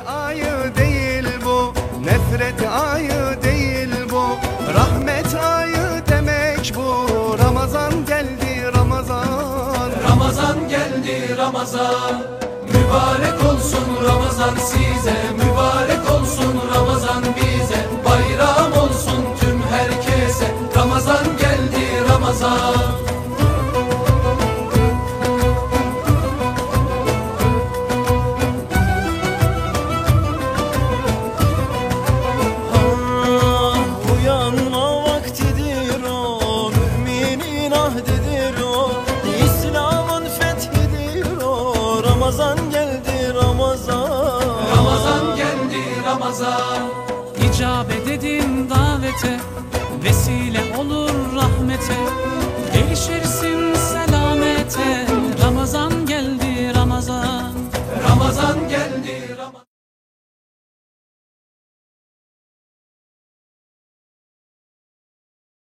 Ayı değil bu, nefret ayı değil bu, rahmet ayı demek bu. Ramazan geldi Ramazan, Ramazan geldi Ramazan. Mübarek olsun Ramazan size, mübarek olsun Ramazan bize. Bayram olsun tüm herkese, Ramazan geldi Ramazan. Ramazan geldi Ramazan, Ramazan geldi Ramazan. İcabet edin davete, vesile olur rahmete, erişirsin selamete.